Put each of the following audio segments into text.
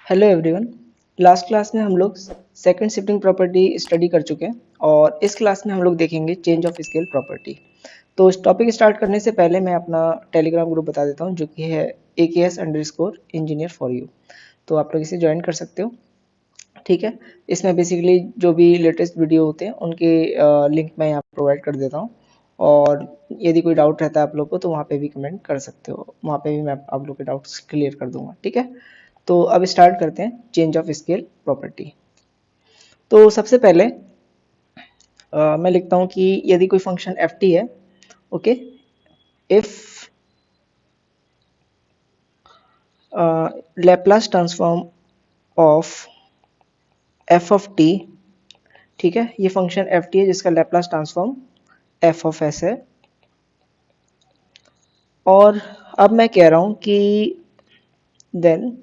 Hello everyone. Last class में हम लोग सेकंड शिफ्टिंग प्रॉपर्टी स्टडी कर चुके हैं और इस क्लास में हम लोग देखेंगे चेंज ऑफ स्केल प्रॉपर्टी। तो इस टॉपिक स्टार्ट करने से पहले मैं अपना टेलीग्राम ग्रुप बता देता हूँ जो कि है AKS_engineer for you। तो आप लोग इसे ज्वाइन कर सकते हो। ठीक है, इसमें बेसिकली जो भी लेटेस्ट वीडियो होते हैं उनके लिंक मैं यहाँ प्रोवाइड कर देता हूँ और यदि कोई डाउट रहता है आप लोग को तो वहाँ पे भी कमेंट कर सकते हो, वहाँ पे भी मैं आप लोग के डाउट्स क्लियर कर दूंगा। ठीक है, तो अब स्टार्ट करते हैं चेंज ऑफ स्केल प्रॉपर्टी। तो सबसे पहले मैं लिखता हूं कि यदि कोई फंक्शन एफ टी है, okay, if Laplace transform of f of t, ठीक है, ये फंक्शन एफ टी है जिसका Laplace transform f of s है। और अब मैं कह रहा हूं कि then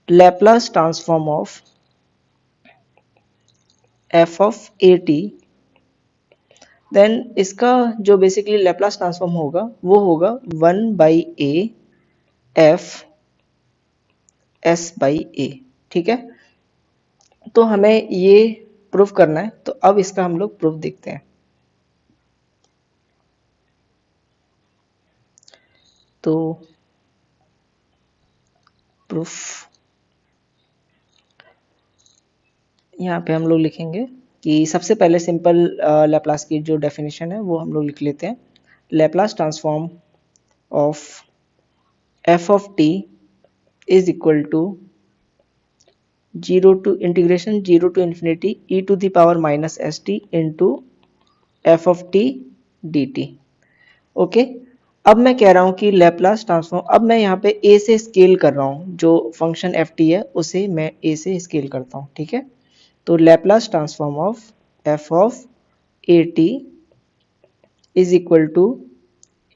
Laplace transform of f of a t, then इसका जो बेसिकली लैप्लास ट्रांसफॉर्म होगा वो होगा 1/a F s by a. ठीक है, तो हमें ये प्रूफ करना है, तो अब इसका हम लोग प्रूफ देखते हैं। तो प्रूफ यहाँ पे हम लोग लिखेंगे कि सबसे पहले सिंपल लैप्लास की जो डेफिनेशन है वो हम लोग लिख लेते हैं। Laplace transform of f of t is equal to 0 to infinity e to the power minus st into f of t dt। Okay, अब मैं कह रहा हूं कि लैप्लास ट्रांसफॉर्म, अब मैं यहाँ पे a से स्केल कर रहा हूँ, जो फंक्शन एफ टी है उसे मैं a से स्केल करता हूँ। ठीक है, तो Laplace transform of f of a t is equal to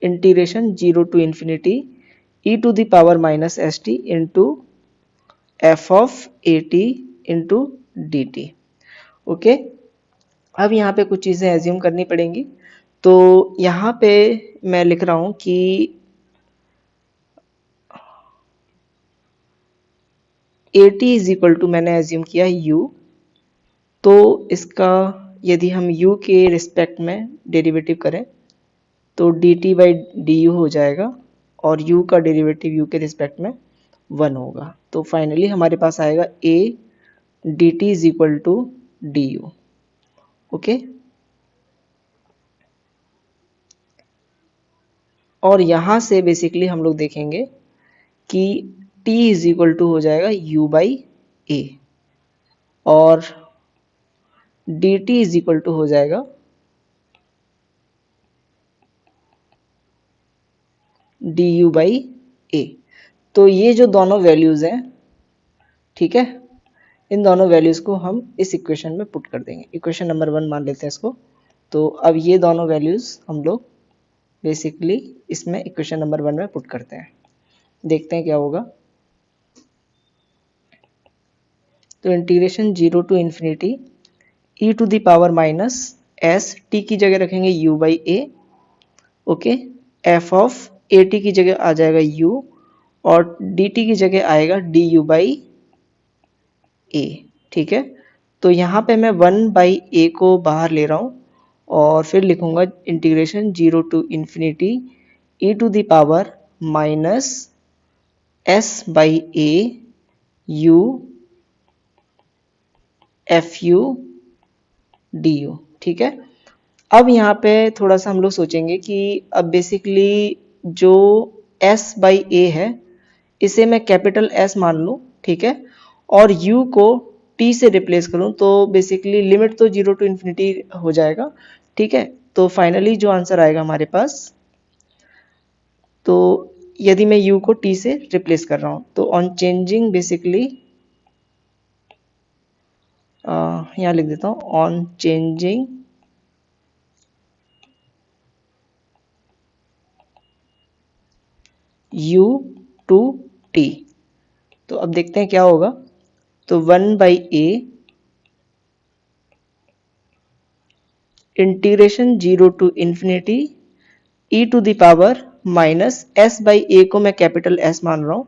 integration 0 to infinity e to the power minus st into F of a T into D T. Okay, अब यहाँ पे कुछ चीज़ें एज्यूम करनी पड़ेंगी। तो यहाँ पे मैं लिख रहा हूँ कि a t is equal to, मैंने एज्यूम किया u, तो इसका यदि हम u के रिस्पेक्ट में डेरिवेटिव करें तो D T by D you हो जाएगा और u का डेरिवेटिव u के रिस्पेक्ट में 1 होगा। तो फाइनली हमारे पास आएगा a d t is equal to d u. Okay, और यहाँ से बेसिकली हम लोग देखेंगे कि t इज इक्वल टू हो जाएगा u बाई ए और dt इज इक्वल टू हो जाएगा du बाई ए। तो ये जो दोनों वैल्यूज हैं, ठीक है, इन दोनों वैल्यूज को हम इस इक्वेशन में पुट कर देंगे। इक्वेशन नंबर 1 मान लेते हैं इसको। तो अब ये दोनों वैल्यूज हम लोग बेसिकली इसमें इक्वेशन नंबर 1 में पुट करते हैं, देखते हैं क्या होगा। तो integration 0 to infinity e to the power minus S, T की जगह रखेंगे u by A, okay, F of a T की जगह आ जाएगा u और डी टी की जगह आएगा डी यू बाई ए। ठीक है, तो यहाँ पे मैं 1/a को बाहर ले रहा हूँ और फिर लिखूंगा integration 0 to infinity e to the power minus s by A U F U D you. ठीक है, अब यहाँ पे थोड़ा सा हम लोग सोचेंगे कि अब बेसिकली जो s बाई ए है इसे मैं कैपिटल S मान लूँ, ठीक है, और u को t से रिप्लेस करूँ तो बेसिकली लिमिट तो 0 to infinity हो जाएगा। ठीक है, तो फाइनली जो आंसर आएगा हमारे पास, तो यदि मैं u को t से रिप्लेस कर रहा हूँ तो ऑन चेंजिंग बेसिकली यहाँ लिख देता हूँ on changing u to t, तो अब देखते हैं क्या होगा। तो 1/a integration 0 to infinity e to the power minus s by a को मैं कैपिटल S मान रहा हूँ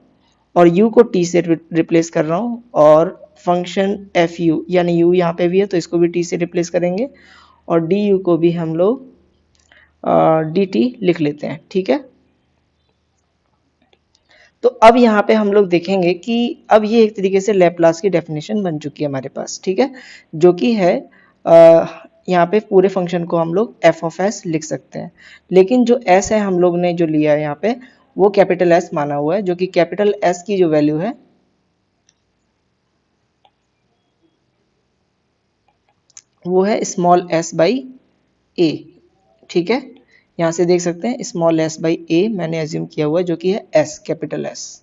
और u को t से रिप्लेस कर रहा हूँ, और फंक्शन एफ यू यानी u यहाँ पे भी है तो इसको भी t से रिप्लेस करेंगे, और du को भी हम लोग dt लिख लेते हैं। ठीक है, तो अब यहाँ पे हम लोग देखेंगे कि अब ये एक तरीके से लैपलास की डेफिनेशन बन चुकी है हमारे पास। ठीक है, जो कि है यहाँ पे पूरे फंक्शन को हम लोग एफ ऑफ एस लिख सकते हैं, लेकिन जो एस है हम लोग ने जो लिया है यहाँ पे वो कैपिटल एस माना हुआ है, जो कि कैपिटल एस की जो वैल्यू है वो है स्मॉल एस बाई ए। ठीक है, यहाँ से देख सकते हैं स्मॉल एस बाई ए मैंने एज्यूम किया हुआ है, जो कि है एस, कैपिटल एस।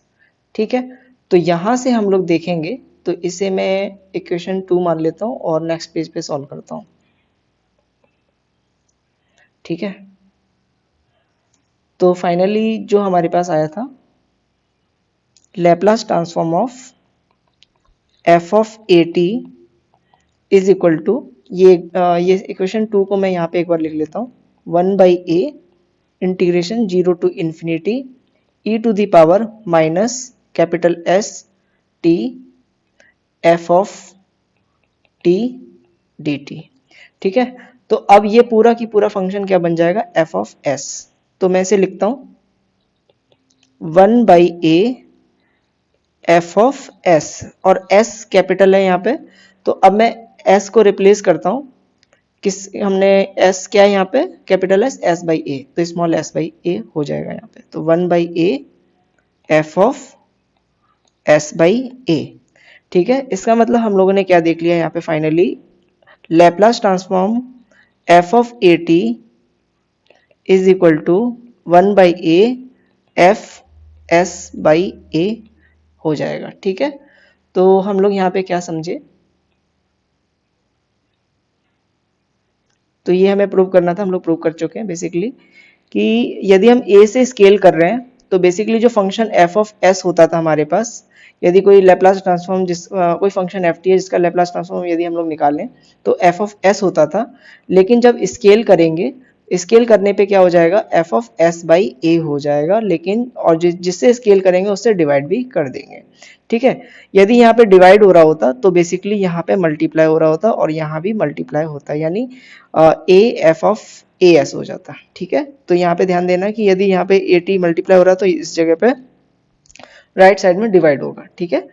ठीक है, तो यहाँ से हम लोग देखेंगे तो इसे मैं इक्वेशन 2 मान लेता हूँ और नेक्स्ट पेज पे सॉल्व करता हूँ। ठीक है, तो फाइनली जो हमारे पास आया था Laplace transform of f of a t is equal to ये इक्वेशन 2 को मैं यहाँ पे एक बार लिख लेता हूँ, 1 by a integration 0 to infinity e to the power minus capital s t f of t d t. ठीक है, तो अब ये पूरा की पूरा फंक्शन क्या बन जाएगा, एफ ऑफ एस। तो मैं इसे लिखता हूं 1 by a f of S, और एस कैपिटल है यहाँ पे, तो अब मैं एस को रिप्लेस करता हूं, किस हमने एस क्या है यहाँ पे कैपिटल एस बाई ए, तो स्मॉल एस बाई ए हो जाएगा यहाँ पे, तो 1 by a f of s by a. ठीक है, इसका मतलब हम लोगों ने क्या देख लिया यहाँ पे finally, Laplace transform f of a t is equal to 1 by a f s by a हो जाएगा। ठीक है, तो हम लोग यहाँ पे क्या समझे, तो ये हमें प्रूव करना था, हम लोग प्रूव कर चुके हैं बेसिकली कि यदि हम a से स्केल कर रहे हैं तो बेसिकली जो फंक्शन f ऑफ s होता था हमारे पास, यदि कोई लैपलास ट्रांसफॉर्म कोई फंक्शन f t है जिसका लैपलास ट्रांसफॉर्म यदि हम लोग निकालें तो f ऑफ s होता था, लेकिन जब स्केल करेंगे, स्केल करने पे क्या हो जाएगा, f of s by a हो जाएगा, लेकिन और जिससे स्केल करेंगे उससे डिवाइड भी कर देंगे। ठीक है, यदि यहाँ पे डिवाइड हो रहा होता तो बेसिकली यहाँ पे मल्टीप्लाई हो रहा होता और यहाँ भी मल्टीप्लाई होता, यानी a f of A S हो जाता। ठीक है, तो यहाँ पे ध्यान देना कि यदि यहाँ पे ए टी मल्टीप्लाई हो रहा है तो इस जगह पे राइट साइड में डिवाइड होगा। ठीक है,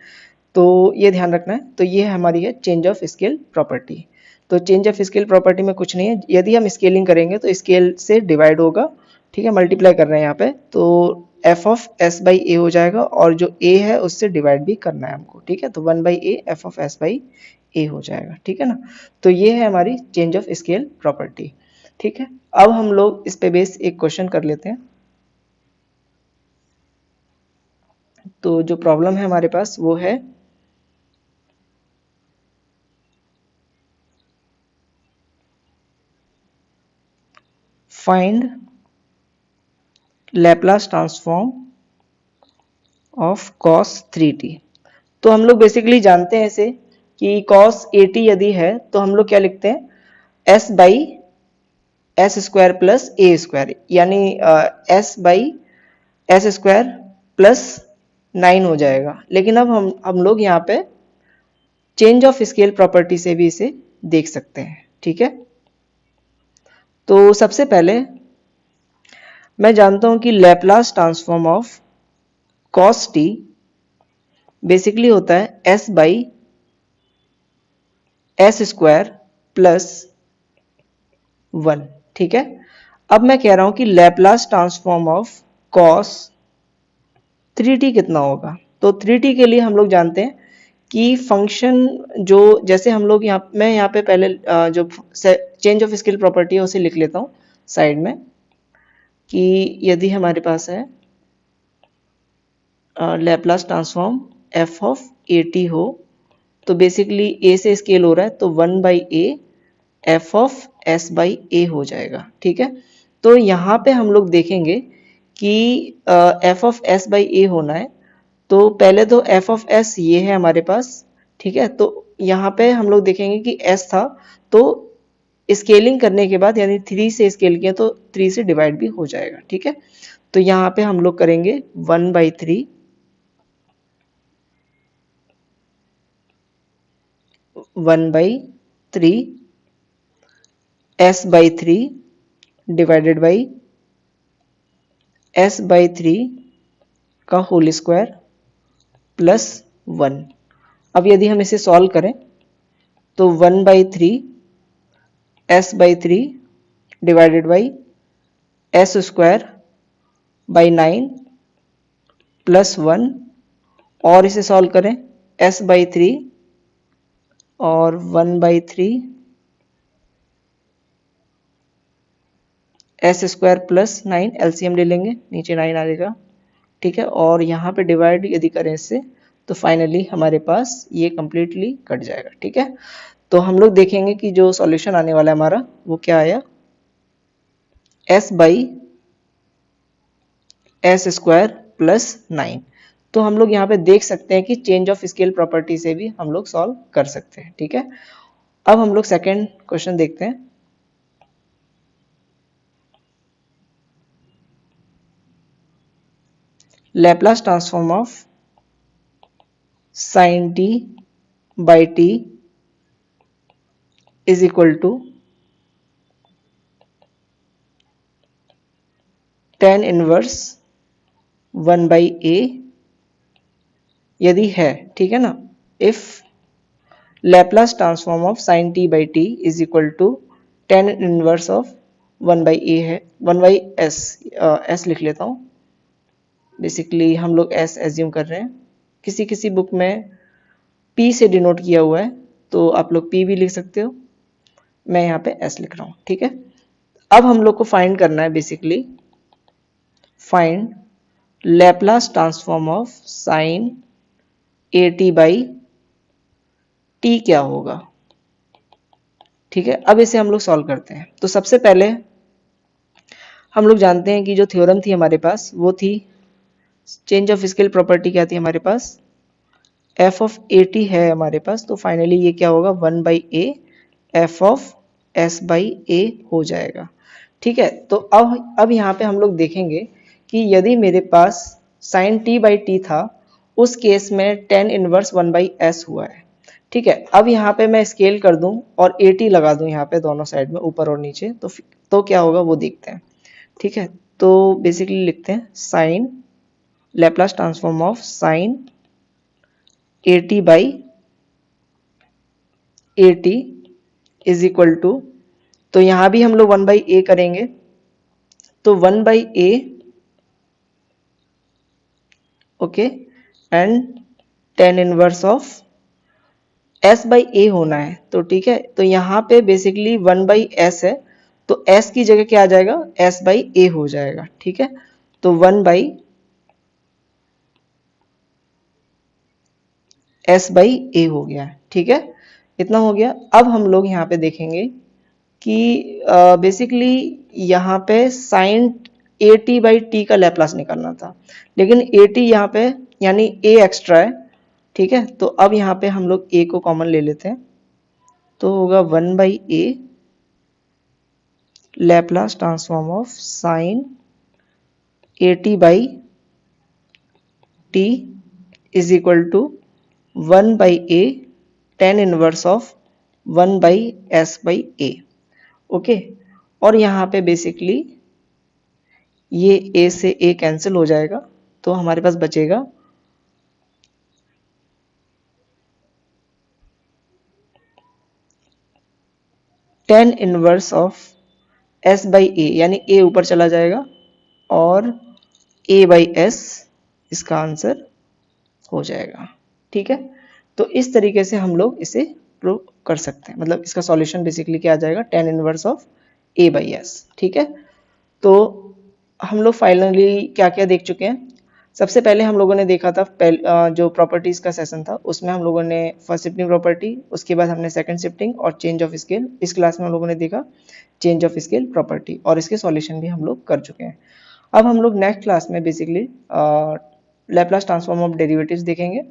तो ये ध्यान रखना है। तो ये हमारी है चेंज ऑफ स्केल प्रॉपर्टी। तो चेंज ऑफ स्केल प्रॉपर्टी में कुछ नहीं है, यदि हम स्केलिंग करेंगे तो स्केल से डिवाइड होगा। ठीक है, मल्टीप्लाई कर रहे हैं यहाँ पे, तो F of s by a हो जाएगा, और जो ए है उससे डिवाइड भी करना है हमको। ठीक है, तो 1 by a f of s by a हो जाएगा। ठीक है ना, तो ये है हमारी चेंज ऑफ स्केल प्रॉपर्टी। ठीक है, अब हम लोग इस पे बेस एक क्वेश्चन कर लेते हैं। तो जो प्रॉब्लम है हमारे पास वो है find Laplace transform of cos 3t। तो हम लोग बेसिकली जानते हैं ऐसे कि cos 80 यदि है तो हम लोग क्या लिखते हैं, s by S square plus A square, यानी s by S square plus 9 हो जाएगा। लेकिन अब हम लोग यहाँ पे चेंज ऑफ स्केल प्रॉपर्टी से भी इसे देख सकते हैं। ठीक है, तो सबसे पहले मैं जानता हूं कि Laplace transform of cos t basically होता है s by S square plus 1। ठीक है, अब मैं कह रहा हूं कि Laplace transform of cos 3t कितना होगा। तो 3t के लिए हम लोग जानते हैं कि फंक्शन जो, जैसे हम लोग मैं यहाँ पे पहले जो चेंज ऑफ स्केल प्रॉपर्टी है उसे लिख लेता हूँ साइड में, कि यदि हमारे पास है Laplace transform f of a T हो, तो बेसिकली ए से स्केल हो रहा है तो 1 by a f of s by a हो जाएगा। ठीक है, तो यहाँ पे हम लोग देखेंगे कि एफ ऑफ एस बाई ए होना है, तो पहले तो एफ ऑफ एस ये है हमारे पास। ठीक है, तो यहाँ पे हम लोग देखेंगे कि एस था, तो स्केलिंग करने के बाद यानी 3 से स्केल किया तो 3 से डिवाइड भी हो जाएगा। ठीक है, तो यहाँ पे हम लोग करेंगे 1 by 3 1/3 s/3 divided by s/3 का होल स्क्वायर प्लस 1। अब यदि हम इसे सॉल्व करें तो 1/3 s/3 divided by s square by 9 plus 1, और इसे सॉल्व करें s/3 और 1/3 s स्क्वायर प्लस 9, एलसीएम ले लेंगे, नीचे 9 आ जाएगा, ठीक है। और यहाँ पे डिवाइड यदि करें इससे तो फाइनली हमारे पास ये कंप्लीटली कट जाएगा, ठीक है। तो हम लोग देखेंगे कि जो सॉल्यूशन आने वाला है हमारा वो क्या आया, s/s स्क्वायर प्लस 9। तो हम लोग यहाँ पे देख सकते हैं कि चेंज ऑफ स्केल प्रॉपर्टी से भी हम लोग सॉल्व कर सकते हैं, ठीक है। अब हम लोग सेकेंड क्वेश्चन देखते हैं। Laplace transform of sin t by t is equal to tan inverse 1/a यदि है, ठीक है ना। If Laplace transform of sin t by t is equal to tan inverse of 1/a है, 1/s, s लिख लेता हूँ, बेसिकली हम लोग s एज्यूम कर रहे हैं। किसी किसी बुक में p से डिनोट किया हुआ है तो आप लोग p भी लिख सकते हो, मैं यहाँ पे s लिख रहा हूँ, ठीक है। अब हम लोग को फाइंड करना है basically, find Laplace transform of sine at by t क्या होगा, ठीक है। अब इसे हम लोग सॉल्व करते हैं। तो सबसे पहले हम लोग जानते हैं कि जो थ्योरम थी हमारे पास वो थी चेंज ऑफ स्केल प्रॉपर्टी, क्या थी हमारे पास, f ऑफ at है हमारे पास, तो फाइनली ये क्या होगा 1/a f ऑफ s/a हो जाएगा, ठीक है। तो अब यहाँ पे हम लोग देखेंगे कि यदि मेरे पास sin t/t था, उस केस में tan इनवर्स 1/s हुआ है, ठीक है। अब यहाँ पे मैं स्केल कर दूं और at लगा दूं यहाँ पे दोनों साइड में, ऊपर और नीचे, तो क्या होगा वो देखते हैं, ठीक है। तो बेसिकली लिखते हैं sine Laplace transform of sine at by at is equal to, तो यहाँ भी हम लोग 1/a करेंगे, तो 1/a, okay, and tan inverse of s/a होना है, तो ठीक है। तो यहाँ पे बेसिकली 1/s है, तो s की जगह क्या आ जाएगा, s/a हो जाएगा, ठीक है। तो 1/s/a हो गया, ठीक है, इतना हो गया। अब हम लोग यहाँ पे देखेंगे कि बेसिकली यहाँ पे साइन at/t का लैप्लास निकालना था, लेकिन at यहाँ पे यानी a एक्स्ट्रा है, ठीक है। तो अब यहाँ पे हम लोग a को कॉमन ले लेते हैं, तो होगा 1/a Laplace transform of sine at/t is equal to 1/a tan inverse of 1/s/a, okay. और यहाँ पे बेसिकली ये a से a कैंसिल हो जाएगा, तो हमारे पास बचेगा tan इनवर्स ऑफ s/a, यानी a ऊपर चला जाएगा और a/s इसका आंसर हो जाएगा, ठीक है। तो इस तरीके से हम लोग इसे प्रूव कर सकते हैं, मतलब इसका सॉल्यूशन बेसिकली क्या आ जाएगा, tan इनवर्स ऑफ a/s, ठीक है। तो हम लोग फाइनली क्या क्या देख चुके हैं। सबसे पहले हम लोगों ने देखा था जो प्रॉपर्टीज का सेशन था उसमें हम लोगों ने फर्स्ट शिफ्टिंग प्रॉपर्टी, उसके बाद हमने सेकंड शिफ्टिंग और चेंज ऑफ स्केल। इस क्लास में हम लोगों ने देखा चेंज ऑफ स्केल प्रॉपर्टी और इसके सॉल्यूशन भी हम लोग कर चुके हैं। अब हम लोग नेक्स्ट क्लास में basically Laplace transform of derivatives देखेंगे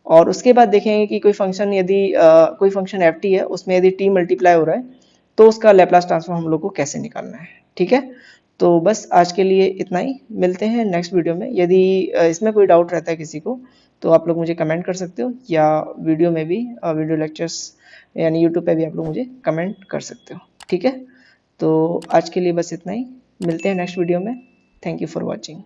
और उसके बाद देखेंगे कि कोई फंक्शन यदि कोई फंक्शन एफ टी है उसमें यदि टी मल्टीप्लाई हो रहा है तो उसका लैप्लास ट्रांसफॉर्म हम लोग को कैसे निकालना है, ठीक है। तो बस आज के लिए इतना ही, मिलते हैं नेक्स्ट वीडियो में। यदि इसमें कोई डाउट रहता है किसी को तो आप लोग मुझे कमेंट कर सकते हो, या वीडियो में भी वीडियो लेक्चर्स यानी यूट्यूब पे भी आप लोग मुझे कमेंट कर सकते हो। ठीक है, तो आज के लिए बस इतना ही, मिलते हैं नेक्स्ट वीडियो में। Thank you for watching.